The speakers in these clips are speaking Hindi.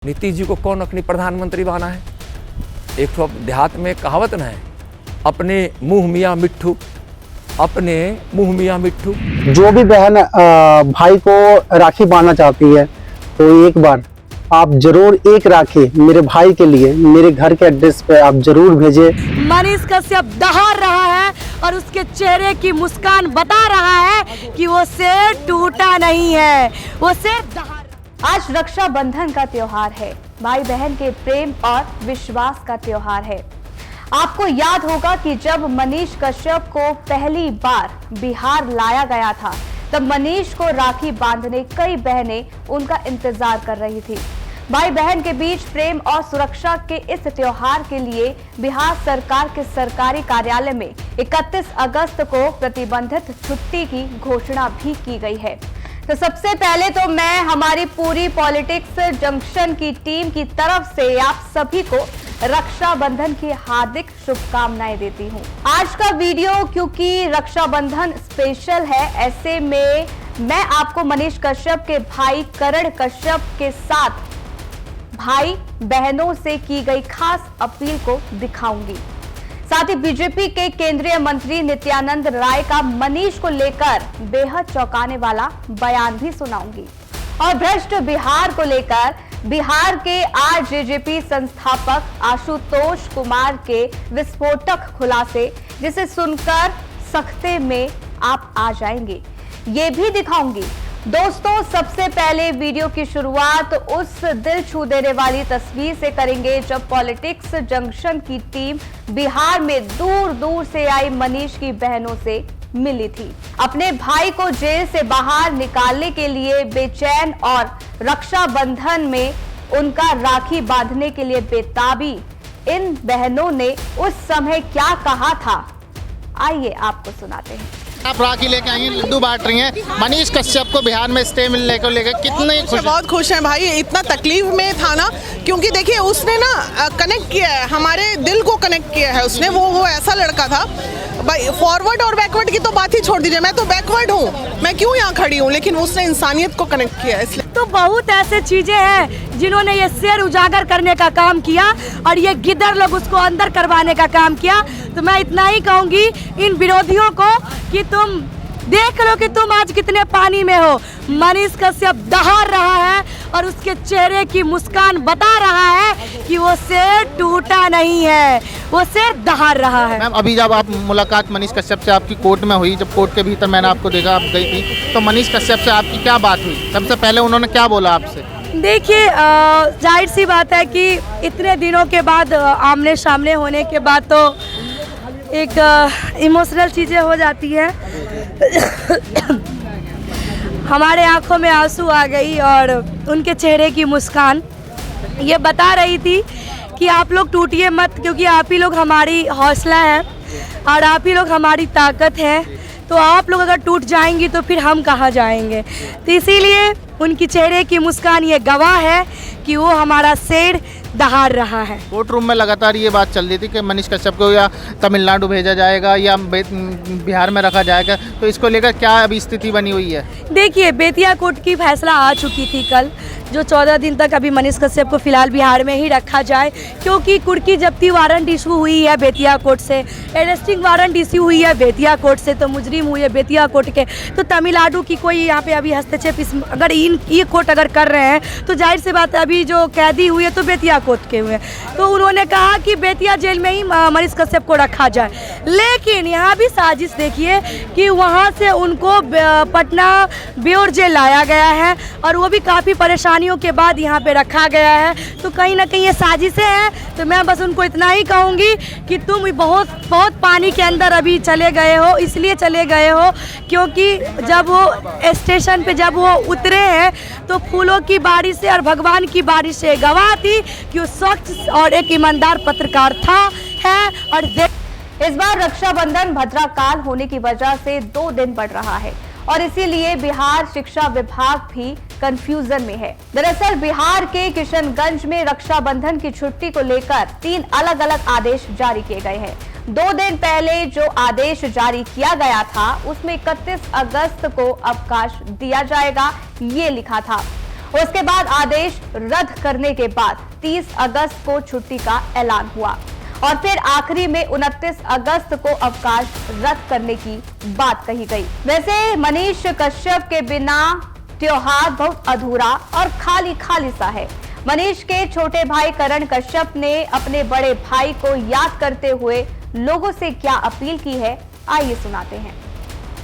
नीतीश जी को कौन अपनी प्रधानमंत्री बना है? एक तो देहात में कहावत न है, अपने मुंह मियाँ मिट्ठू, अपने मुंह मियाँ मिट्ठू। जो भी बहन भाई को राखी बांधना चाहती है तो एक बार आप जरूर एक राखी मेरे भाई के लिए मेरे घर के एड्रेस पे आप जरूर भेजें। मनीष कश्यप दहाड़ रहा है और उसके चेहरे की मुस्कान बता रहा है कि वो शेर टूटा नहीं है, वो शेर दहाड़। आज रक्षाबंधन का त्योहार है, भाई बहन के प्रेम और विश्वास का त्योहार है। आपको याद होगा कि जब मनीष कश्यप को पहली बार बिहार लाया गया था तब मनीष को राखी बांधने कई बहनें उनका इंतजार कर रही थी। भाई बहन के बीच प्रेम और सुरक्षा के इस त्योहार के लिए बिहार सरकार के सरकारी कार्यालय में 31 अगस्त को प्रतिबंधित छुट्टी की घोषणा भी की गई है। तो सबसे पहले तो मैं हमारी पूरी पॉलिटिक्स जंक्शन की टीम की तरफ से आप सभी को रक्षाबंधन की हार्दिक शुभकामनाएं देती हूं। आज का वीडियो क्योंकि रक्षाबंधन स्पेशल है, ऐसे में मैं आपको मनीष कश्यप के भाई करण कश्यप के साथ भाई बहनों से की गई खास अपील को दिखाऊंगी। साथ ही बीजेपी के केंद्रीय मंत्री नित्यानंद राय का मनीष को लेकर बेहद चौंकाने वाला बयान भी सुनाऊंगी और भ्रष्ट बिहार को लेकर बिहार के आरजेजेपी संस्थापक आशुतोष कुमार के विस्फोटक खुलासे, जिसे सुनकर सख्ते में आप आ जाएंगे, ये भी दिखाऊंगी। दोस्तों, सबसे पहले वीडियो की शुरुआत उस दिल छू देने वाली तस्वीर से करेंगे जब पॉलिटिक्स जंक्शन की टीम बिहार में दूर दूर से आई मनीष की बहनों से मिली थी। अपने भाई को जेल से बाहर निकालने के लिए बेचैन और रक्षाबंधन में उनका राखी बांधने के लिए बेताबी इन बहनों ने उस समय क्या कहा था, आइए आपको सुनाते हैं। आप राखी लेके आई हैं, लड्डू बांट रही हैं। मनीष कश्यप को बिहार में स्टे मिलने को लेकर कितने खुश? बहुत खुश हैं भाई। इतना तकलीफ में था ना, क्योंकि देखिए उसने ना कनेक्ट किया है, हमारे दिल को कनेक्ट किया है उसने। वो ऐसा लड़का था भाई। फॉरवर्ड और बैकवर्ड की तो बात ही छोड़ दीजिए, मैं तो बैकवर्ड हूँ, मैं क्यों यहाँ खड़ी हूँ, लेकिन उसने इंसानियत को कनेक्ट किया है इसलिए। तो बहुत ऐसे चीजें हैं जिन्होंने ये शेर उजागर करने का काम किया और ये गिद्दर लोग उसको अंदर करवाने का काम किया। तो मैं इतना ही कहूंगी इन विरोधियों को कि तुम देख लो कि तुम आज कितने पानी में हो। मनीष कश्यप दहाड़ रहा है और उसके चेहरे की मुस्कान बता रहा है कि वो शेर टूटा नहीं है, वो शेर दहाड़ रहा है। मैम, अभी जब आप मुलाकात मनीष कश्यप से आपकी कोर्ट में हुई, जब कोर्ट के भीतर मैंने आपको देखा, आप गई थी, तो मनीष कश्यप से आपकी क्या बात हुई? सबसे पहले उन्होंने क्या बोला आपसे? देखिए, जाहिर सी बात है कि इतने दिनों के बाद आमने सामने होने के बाद तो एक इमोशनल चीज़ें हो जाती हैं। हमारे आंखों में आंसू आ गई और उनके चेहरे की मुस्कान ये बता रही थी कि आप लोग टूटिए मत, क्योंकि आप ही लोग हमारी हौसला है और आप ही लोग हमारी ताकत है। तो आप लोग अगर टूट जाएंगी तो फिर हम कहाँ जाएंगे। तो इसीलिए उनकी चेहरे की मुस्कान ये गवाह है कि वो हमारा शेर दहाड़ रहा है। कोर्ट रूम में लगातार ये बात चल रही थी कि मनीष कश्यप को या तमिलनाडु भेजा जाएगा या बिहार में रखा जाएगा, तो इसको लेकर क्या अभी स्थिति बनी हुई है? देखिए, बेतिया कोर्ट की फैसला आ चुकी थी कल, जो 14 दिन तक अभी मनीष कश्यप को फिलहाल बिहार में ही रखा जाए, क्योंकि कुर्की जब्ती वारंट इशू हुई है बेतिया कोर्ट से, अरेस्टिंग वारंट इशू हुई है बेतिया कोर्ट से, तो मुजरिम हुए बेतिया कोर्ट के। तो तमिलनाडु की कोई यहाँ पे अभी हस्तक्षेप अगर ये कोर्ट अगर कर रहे हैं तो जाहिर सी बात है अभी जो कैदी हुए तो बेतिया कोर्ट के हुए। तो उन्होंने कहा कि बेतिया जेल में ही मनीष कश्यप को रखा जाए, लेकिन यहाँ भी साजिश देखिए कि वहाँ से उनको पटना बेउर जेल लाया गया है और वो भी काफ़ी परेशानियों के बाद यहाँ पे रखा गया है। तो कहीं ना कहीं ये साजिशें हैं। तो मैं बस उनको इतना ही कहूँगी कि तुम बहुत बहुत पानी के अंदर अभी चले गए हो, इसलिए चले गए हो क्योंकि जब वो स्टेशन पे जब वो उतरे हैं तो फूलों की बारिश से और भगवान की बारिश से गवाह थी कि वो स्वच्छ और एक ईमानदार पत्रकार था है। और इस बार रक्षाबंधन भद्राकाल होने की वजह से 2 दिन बढ़ रहा है और इसीलिए बिहार शिक्षा विभाग भी कंफ्यूजन में है। दरअसल बिहार के किशनगंज में रक्षाबंधन की छुट्टी को लेकर 3 अलग अलग आदेश जारी किए गए हैं। 2 दिन पहले जो आदेश जारी किया गया था उसमें 31 अगस्त को अवकाश दिया जाएगा, ये लिखा था। उसके बाद आदेश रद्द करने के बाद 30 अगस्त को छुट्टी का ऐलान हुआ और फिर आखिरी में 29 अगस्त को अवकाश रद्द करने की बात कही गई। वैसे मनीष कश्यप के बिना त्योहार बहुत अधूरा और खाली खाली सा है। मनीष के छोटे भाई करण कश्यप ने अपने बड़े भाई को याद करते हुए लोगों से क्या अपील की है, आइए सुनाते हैं।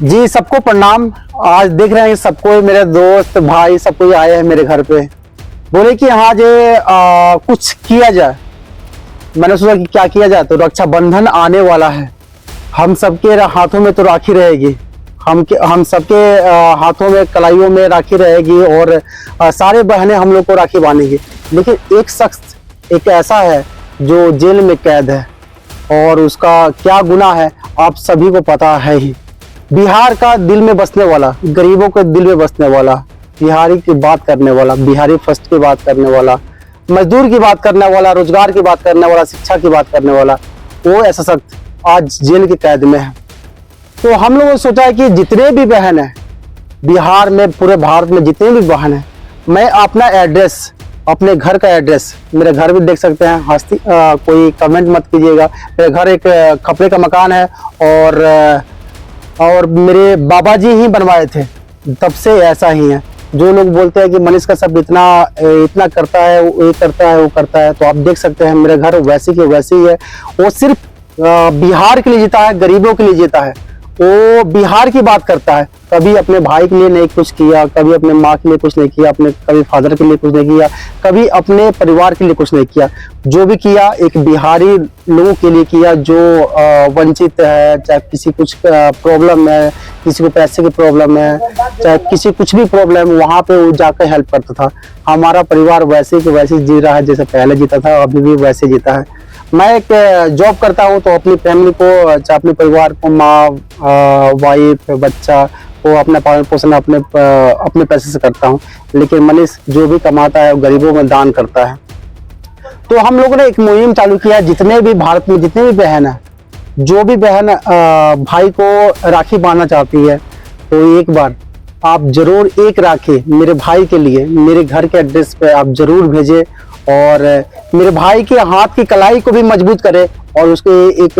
जी सबको प्रणाम। आज देख रहे हैं सबको, मेरे दोस्त भाई सब कोई आए हैं मेरे घर पे, बोले कि हाँ जे कुछ किया जाए। मैंने सोचा कि क्या किया जाए, तो रक्षाबंधन आने वाला है, हम सबके हाथों में तो राखी रहेगी, हम सबके हाथों में कलाइयों में राखी रहेगी और सारे बहनें हम लोग को राखी बांधेंगी। लेकिन एक शख्स एक ऐसा है जो जेल में कैद है और उसका क्या गुनाह है आप सभी को पता है ही। बिहार का दिल में बसने वाला, गरीबों के दिल में बसने वाला, बिहारी की बात करने वाला, बिहारी फर्स्ट की बात करने वाला, मजदूर की बात करने वाला, रोजगार की बात करने वाला, शिक्षा की बात करने वाला, वो ऐसा शख्स आज जेल की कैद में है। तो हम लोगों ने सोचा है कि जितने भी बहन है बिहार में, पूरे भारत में जितने भी बहन है, मैं अपना एड्रेस, अपने घर का एड्रेस, मेरे घर भी देख सकते हैं, हंसती कोई कमेंट मत कीजिएगा। मेरे घर एक खपड़े का मकान है और मेरे बाबा जी ही बनवाए थे, तब से ऐसा ही है। जो लोग बोलते हैं कि मनीष कश्यप इतना करता है, ये करता है, वो करता है, तो आप देख सकते हैं मेरे घर वैसे के वैसे ही है। वो सिर्फ बिहार के लिए जीता है, गरीबों के लिए जीता है, वो बिहार की बात करता है। कभी अपने भाई के लिए नहीं कुछ किया, कभी अपने माँ के लिए कुछ नहीं किया, अपने कभी फादर के लिए कुछ नहीं किया, कभी अपने परिवार के लिए कुछ नहीं किया। जो भी किया एक बिहारी लोगों के लिए किया, जो वंचित है, चाहे किसी कुछ प्रॉब्लम है, किसी को पैसे की प्रॉब्लम है, चाहे किसी कुछ भी प्रॉब्लम, वहाँ पे वो जाकर हेल्प करता था। हमारा परिवार वैसे के वैसे जी रहा है, जैसे पहले जीता था, अभी भी वैसे जीता है। मैं एक जॉब करता हूँ तो अपनी फैमिली को, चाहे अपने परिवार को, माँ, वाइफ, बच्चा को अपना पालन पोषण अपने पैसे से करता हूँ। लेकिन मनीष जो भी कमाता है वो गरीबों में दान करता है। तो हम लोगों ने एक मुहिम चालू किया, जितने भी भारत में जितने भी बहन है, जो भी बहन भाई को राखी बांधना चाहती है, तो एक बार आप जरूर एक राखी मेरे भाई के लिए मेरे घर के एड्रेस पे आप जरूर भेजें और मेरे भाई के हाथ की कलाई को भी मजबूत करे और उसको एक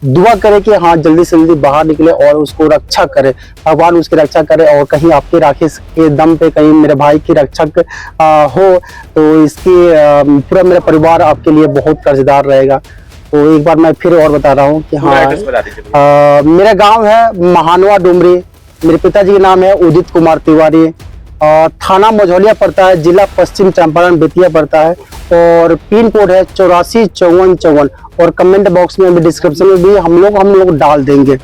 दुआ करे कि हाँ जल्दी से जल्दी बाहर निकले और उसको रक्षा करे, भगवान उसकी रक्षा करे। और कहीं आपकी राखी के दम पे कहीं मेरे भाई की रक्षक हो तो इसकी पूरा मेरा परिवार आपके लिए बहुत कर्जदार रहेगा। तो एक बार मैं फिर और बता रहा हूँ कि हाँ मेरा गाँव है महानवा डुमरी, मेरे पिताजी का नाम है उदित कुमार तिवारी, थाना मझौलिया पड़ता है, जिला पश्चिम चंपारण बेतिया पड़ता है और पिन कोड है 845454 और कमेंट बॉक्स में भी डिस्क्रिप्शन में भी हम लोग डाल देंगे।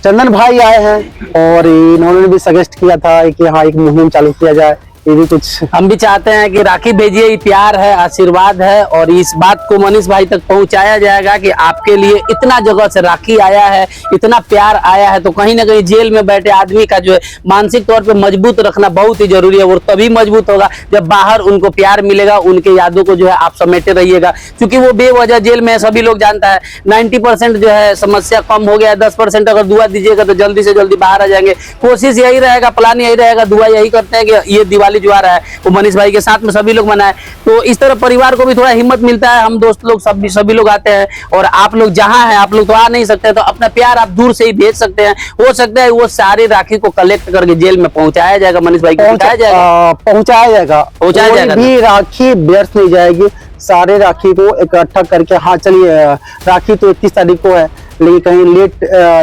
चंदन भाई आए हैं और इन्होंने भी सजेस्ट किया था कि हाँ एक मुहिम चालू किया जाए, ये भी कुछ हम भी चाहते हैं कि राखी भेजिए, ये प्यार है, आशीर्वाद है और इस बात को मनीष भाई तक पहुंचाया जाएगा कि आपके लिए इतना जगह से राखी आया है, इतना प्यार आया है, तो कहीं ना कहीं जेल में बैठे आदमी का जो है मानसिक तौर पे मजबूत रखना बहुत ही जरूरी है। और तभी मजबूत होगा जब बाहर उनको प्यार मिलेगा, उनके यादों को जो है आप समेटे रहिएगा, क्योंकि वो बेवजह जेल में सभी लोग जानता है 90% जो है समस्या कम हो गया, 10% अगर दुआ दीजिएगा तो जल्दी से जल्दी बाहर आ जाएंगे। कोशिश यही रहेगा, प्लान यही रहेगा, दुआ यही करते हैं कि ये दिवाली जो आ रहा है वो मनीष भाई के साथ में सभी लोग मनाए, तो इस तरह परिवार को भी थोड़ा हिम्मत मिलता है। हम दोस्त लोग सभी लोग आते हैं और आप लोग जहां हैं, आप लोग तो आ नहीं सकते, तो अपना प्यार आप दूर से ही भेज सकते हैं। हो सकता है वो सारी राखी को कलेक्ट करके जेल में पहुंचाया जाएगा, मनीष भाई को पहुंचाया जाएगा, भी राखी व्यर्थ नहीं जाएगी। सारे राखी को इकट्ठा करके, हाँ चलिए राखी तो 31 तारीख को है, लेकिन कहीं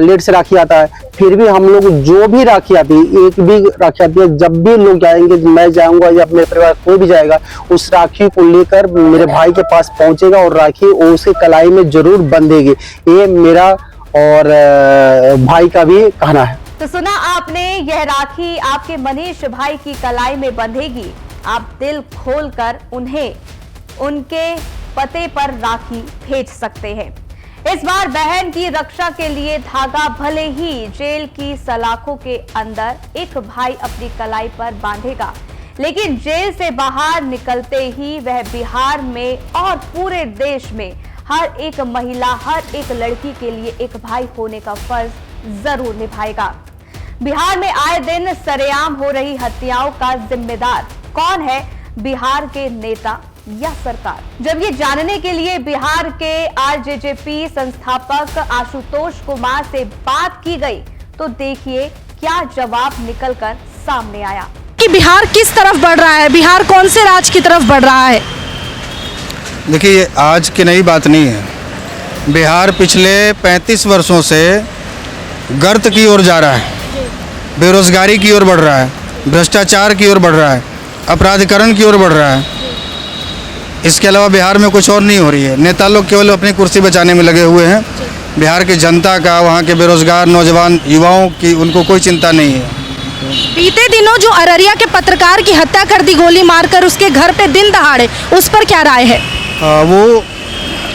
लेट से राखी आता है, फिर भी हम लोग जो भी राखी आती है, एक भी राखी आती है, जब भी लोग जाएंगे, मैं जाऊंगा या मेरे परिवार कोई भी जाएगा, उस राखी को लेकर मेरे भाई के पास पहुंचेगा और राखी उसके कलाई में जरूर बंधेगी। ये मेरा और भाई का भी कहना है। तो सुना आपने, यह राखी आपके मनीष भाई की कलाई में बंधेगी। आप दिल खोलकर उन्हें उनके पते पर राखी भेज सकते हैं। इस बार बहन की रक्षा के लिए धागा भले ही जेल की सलाखों के अंदर एक भाई अपनी कलाई पर बांधेगा, लेकिन जेल से बाहर निकलते ही वह बिहार में और पूरे देश में हर एक महिला, हर एक लड़की के लिए एक भाई होने का फर्ज जरूर निभाएगा। बिहार में आए दिन सरेआम हो रही हत्याओं का जिम्मेदार कौन है, बिहार के नेता या सरकार? जब ये जानने के लिए बिहार के आरजेजेपी संस्थापक आशुतोष कुमार से बात की गई तो देखिए क्या जवाब निकलकर सामने आया कि बिहार किस तरफ बढ़ रहा है, बिहार कौन से राज्य की तरफ बढ़ रहा है? देखिए, आज की नई बात नहीं है। बिहार पिछले 35 वर्षों से गर्त की ओर जा रहा है, बेरोजगारी की ओर बढ़ रहा है, भ्रष्टाचार की ओर बढ़ रहा है, अपराधीकरण की ओर बढ़ रहा है। इसके अलावा बिहार में कुछ और नहीं हो रही है। नेता लोग केवल अपनी कुर्सी बचाने में लगे हुए हैं। बिहार की जनता का, वहाँ के बेरोजगार नौजवान युवाओं की उनको कोई चिंता नहीं है। बीते दिनों जो अररिया के पत्रकार की हत्या कर दी गोली मारकर उसके घर पे दिन दहाड़े, उस पर क्या राय है? वो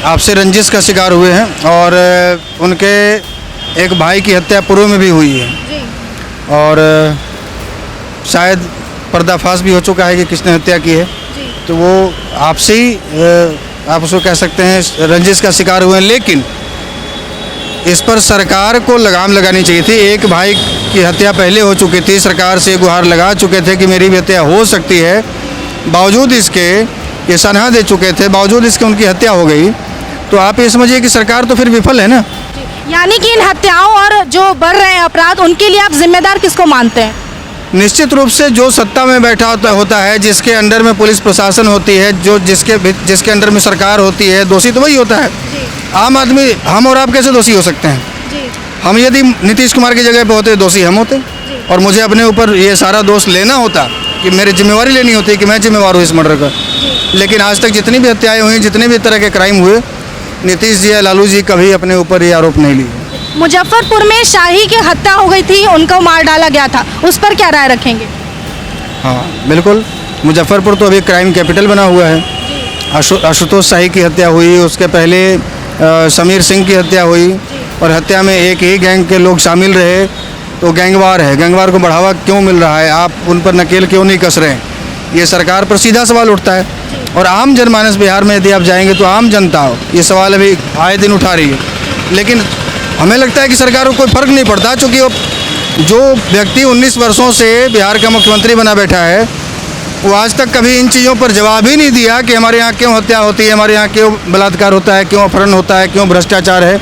आपसे रंजिश का शिकार हुए हैं और उनके एक भाई की हत्या पूर्व में भी हुई है और शायद पर्दाफाश भी हो चुका है कि किसने हत्या की है। तो वो आपसे ही आप उसको कह सकते हैं रंजिश का शिकार हुए हैं। लेकिन इस पर सरकार को लगाम लगानी चाहिए थी। एक भाई की हत्या पहले हो चुकी थी, सरकार से गुहार लगा चुके थे कि मेरी भी हत्या हो सकती है, बावजूद इसके ये सनहा दे चुके थे, बावजूद इसके उनकी हत्या हो गई। तो आप ये समझिए कि सरकार तो फिर विफल है ना। यानी कि इन हत्याओं और जो बढ़ रहे हैं अपराध, उनके लिए आप जिम्मेदार किसको मानते हैं? निश्चित रूप से जो सत्ता में बैठा होता है, जिसके अंडर में पुलिस प्रशासन होती है, जो जिसके अंडर में सरकार होती है, दोषी तो वही होता है। आम आदमी, हम और आप कैसे दोषी हो सकते हैं? हम यदि नीतीश कुमार की जगह पे होते दोषी हम होते और मुझे अपने ऊपर ये सारा दोष लेना होता कि मेरी जिम्मेवारी लेनी होती कि मैं जिम्मेवार हूँ इस मर्डर का। लेकिन आज तक जितनी भी हत्याएं हुई, जितने भी तरह के क्राइम हुए, नीतीश जी या लालू जी कभी अपने ऊपर ये आरोप नहीं लिए। मुजफ्फरपुर में शाही की हत्या हो गई थी, उनको मार डाला गया था, उस पर क्या राय रखेंगे? हाँ बिल्कुल, मुजफ्फरपुर तो अभी क्राइम कैपिटल बना हुआ है। आशुतोष शाही की हत्या हुई, उसके पहले समीर सिंह की हत्या हुई और हत्या में एक ही गैंग के लोग शामिल रहे। तो गैंगवार है, गैंगवार को बढ़ावा क्यों मिल रहा है? आप उन पर नकेल क्यों नहीं कस रहे हैं? ये सरकार पर सीधा सवाल उठता है। और आम जनमानस बिहार में यदि आप जाएंगे तो आम जनता ये सवाल अभी आए दिन उठा रही है। लेकिन हमें लगता है कि सरकार को कोई फ़र्क नहीं पड़ता, चूँकि जो व्यक्ति 19 वर्षों से बिहार का मुख्यमंत्री बना बैठा है, वो आज तक कभी इन चीज़ों पर जवाब ही नहीं दिया कि हमारे यहाँ क्यों हत्या होती है, हमारे यहाँ क्यों बलात्कार होता है, क्यों अपहरण होता है, क्यों भ्रष्टाचार है।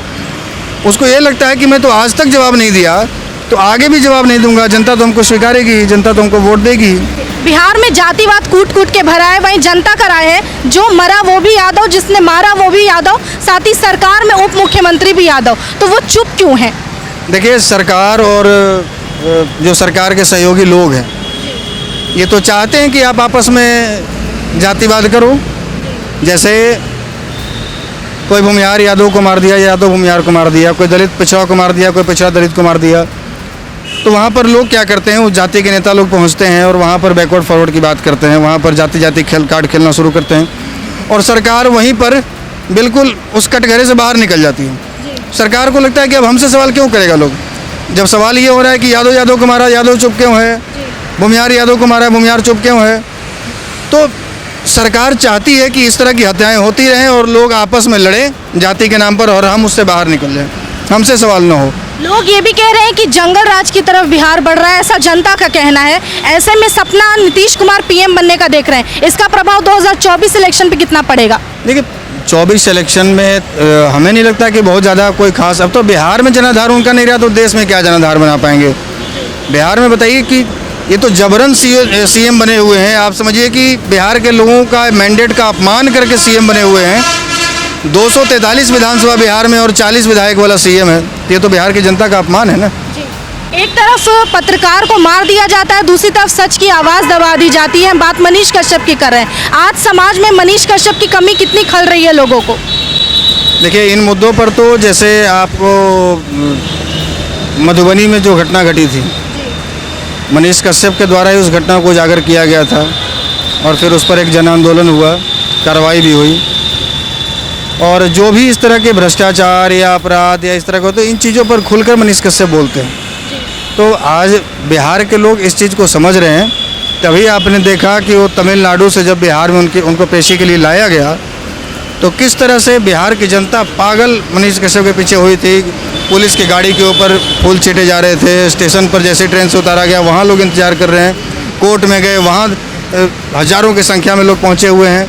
उसको ये लगता है कि मैं तो आज तक जवाब नहीं दिया तो आगे भी जवाब नहीं दूंगा, जनता तो हमको स्वीकारेगी, जनता तो हमको वोट देगी। बिहार में जातिवाद कूट कूट के भरा है, वहीं जनता का राय है जो मरा वो भी यादव, जिसने मारा वो भी यादव, साथ ही सरकार में उप मुख्यमंत्री भी यादव, तो वो चुप क्यों है? देखिए, सरकार और जो सरकार के सहयोगी लोग हैं ये तो चाहते हैं कि आप आपस में जातिवाद करो। जैसे कोई भूमिहार यादव को मार दिया, यादव भूमिहार को मार दिया, कोई दलित पिछड़ा को मार दिया, कोई पिछड़ा दलित को मार दिया। तो वहाँ पर लोग क्या करते हैं, उस जाति के नेता लोग पहुँचते हैं और वहाँ पर बैकवर्ड फॉरवर्ड की बात करते हैं, वहाँ पर जाति कार्ड खेलना शुरू करते हैं और सरकार वहीं पर बिल्कुल उस कटघरे से बाहर निकल जाती है। सरकार को लगता है कि अब हमसे सवाल क्यों करेगा लोग, जब सवाल ये हो रहा है कि यादव को मारा, यादव चुप क्यों है, भूमिहार यादव को मारा, भूमिहार चुप क्यों है। तो सरकार चाहती है कि इस तरह की हत्याएं होती रहें और लोग आपस में लड़ें जाति के नाम पर और हम उससे बाहर निकल जाएं, हमसे सवाल न हो। लोग ये भी कह रहे हैं कि जंगल राज की तरफ बिहार बढ़ रहा है, ऐसा जनता का कहना है। ऐसे में सपना नीतीश कुमार पीएम बनने का देख रहे हैं, इसका प्रभाव 2024 इलेक्शन पे कितना पड़ेगा? देखिए, 24 इलेक्शन में हमें नहीं लगता कि बहुत ज़्यादा कोई खास, अब तो बिहार में जनाधार उनका नहीं रहा तो देश में क्या जनाधार बना पाएंगे। बिहार में बताइए कि ये तो जबरन सीएम बने हुए हैं। आप समझिए कि बिहार के लोगों का मैंडेट का अपमान करके सीएम बने हुए हैं। 243 विधानसभा बिहार में और 40 विधायक वाला सीएम है। ये तो बिहार की जनता का अपमान है ना। एक तरफ पत्रकार को मार दिया जाता है, दूसरी तरफ सच की आवाज़ दबा दी जाती है। बात मनीष कश्यप की कर रहे हैं। आज समाज में मनीष कश्यप की कमी कितनी खल रही है लोगों को? देखिए, इन मुद्दों पर तो जैसे आपको मधुबनी में जो घटना घटी थी, मनीष कश्यप के द्वारा ही उस घटना को उजागर किया गया था और फिर उस पर एक जन आंदोलन हुआ, कार्रवाई भी हुई। और जो भी इस तरह के भ्रष्टाचार या अपराध या इस तरह का, तो इन चीज़ों पर खुलकर मनीष कश्यप बोलते हैं। तो आज बिहार के लोग इस चीज़ को समझ रहे हैं। तभी आपने देखा कि वो तमिलनाडु से जब बिहार में उनको पेशी के लिए लाया गया तो किस तरह से बिहार की जनता पागल मनीष कश्यप के पीछे हुई थी। पुलिस की गाड़ी के ऊपर फूल छींटे जा रहे थे, स्टेशन पर जैसे ट्रेन से उतारा गया वहाँ लोग इंतजार कर रहे हैं, कोर्ट में गए वहाँ हज़ारों की संख्या में लोग पहुँचे हुए हैं।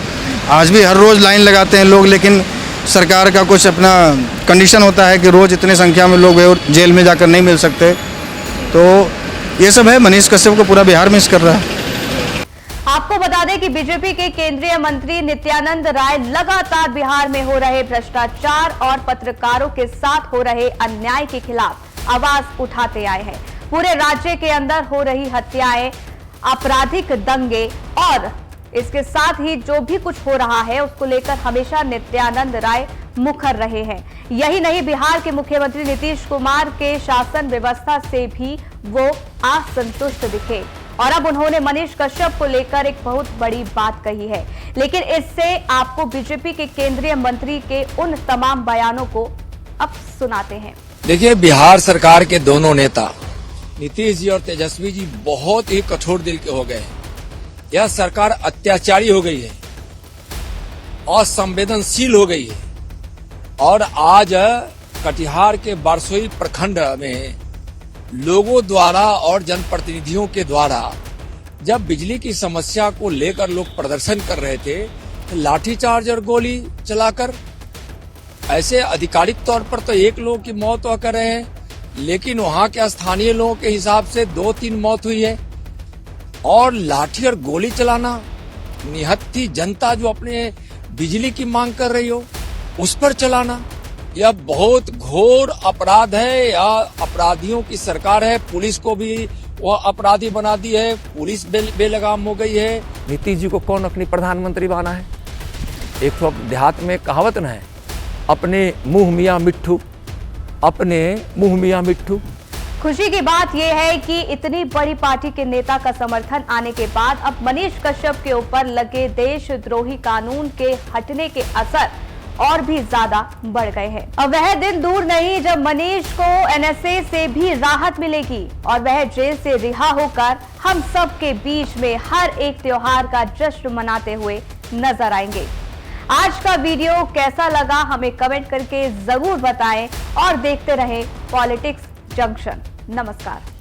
आज भी हर रोज़ लाइन लगाते हैं लोग, लेकिन सरकार का कुछ अपना कंडीशन होता है कि रोज़ इतने संख्या में लोग जेल में जाकर नहीं मिल सकते। तो ये सब है, मनीष कश्यप को पूरा बिहार मिस कर रहा है। आपको बता दें कि बीजेपी के केंद्रीय मंत्री नित्यानंद राय लगातार बिहार में हो रहे भ्रष्टाचार और पत्रकारों के साथ हो रहे अन्याय के खिलाफ आवाज उठाते आए हैं। पूरे राज्य के अंदर हो रही हत्याएं, आपराधिक दंगे और इसके साथ ही जो भी कुछ हो रहा है उसको लेकर हमेशा नित्यानंद राय मुखर रहे हैं। यही नहीं, बिहार के मुख्यमंत्री नीतीश कुमार के शासन व्यवस्था से भी वो असंतुष्ट दिखे और अब उन्होंने मनीष कश्यप को लेकर एक बहुत बड़ी बात कही है। लेकिन इससे आपको बीजेपी के केंद्रीय मंत्री के उन तमाम बयानों को अब सुनाते हैं। देखिए, बिहार सरकार के दोनों नेता नीतीश जी और तेजस्वी जी बहुत ही कठोर दिल के हो गए हैं। यह सरकार अत्याचारी हो गई है, असंवेदनशील हो गई है और आज कटिहार के बारसोई प्रखंड में लोगों द्वारा और जनप्रतिनिधियों के द्वारा जब बिजली की समस्या को लेकर लोग प्रदर्शन कर रहे थे, तो लाठीचार्ज और गोली चलाकर, ऐसे आधिकारिक तौर पर तो एक लोग की मौत हो कर रहे हैं, लेकिन वहां के स्थानीय लोगों के हिसाब से 2-3 मौत हुई है। और लाठी और गोली चलाना, निहत्थी जनता जो अपने बिजली की मांग कर रही हो उस पर चलाना, यह बहुत घोर अपराध है। यह अपराधियों की सरकार है। पुलिस को भी वह अपराधी बना दी है, पुलिस बेलगाम हो गई है। नीतीश जी को कौन अपनी प्रधानमंत्री बना है? एक तो देहात में कहावत न है, अपने मुंह मियाँ मिट्ठू, अपने मुंह मियाँ मिट्ठू। खुशी की बात यह है कि इतनी बड़ी पार्टी के नेता का समर्थन आने के बाद अब मनीष कश्यप के ऊपर लगे देशद्रोही कानून के हटने के असर और भी ज्यादा बढ़ गए हैं। अब वह दिन दूर नहीं जब मनीष को एनएसए से भी राहत मिलेगी और वह जेल से रिहा होकर हम सब के बीच में हर एक त्योहार का जश्न मनाते हुए नजर आएंगे। आज का वीडियो कैसा लगा हमें कमेंट करके जरूर बताएं और देखते रहें पॉलिटिक्स जंक्शन। नमस्कार।